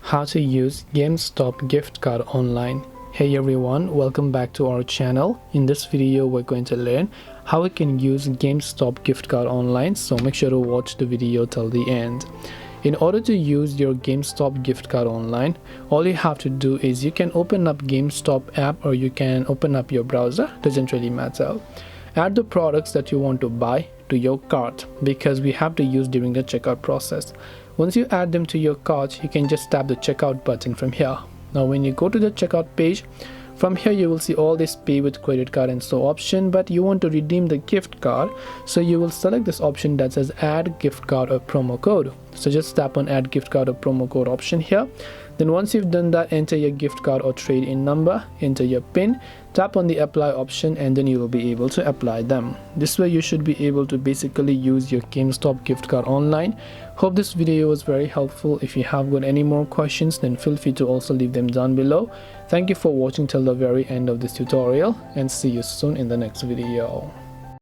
how to use Gamestop gift card online. Hey everyone, welcome back to our channel. In this video we're going to learn how we can use Gamestop gift card online, so make sure to watch the video till the end. In order to use your Gamestop gift card online, all you have to do is you can open up Gamestop app or you can open up your browser, doesn't really matter. Add the products that you want to buy to your cart because we have to use during the checkout process. Once you add them to your cart, you can just tap the checkout button from here. Now when you go to the checkout page, from here you will see all this pay with credit card and so option, but you want to redeem the gift card, so you will select this option that says add gift card or promo code. So just tap on add gift card or promo code option here. Then once you've done that, enter your gift card or trade-in number, enter your PIN, tap on the apply option, and then you will be able to apply them. This way you should be able to basically use your Gamestop gift card online. Hope this video was very helpful. If you have got any more questions, then feel free to also leave them down below. Thank you for watching till the very end of this tutorial, and see you soon in the next video.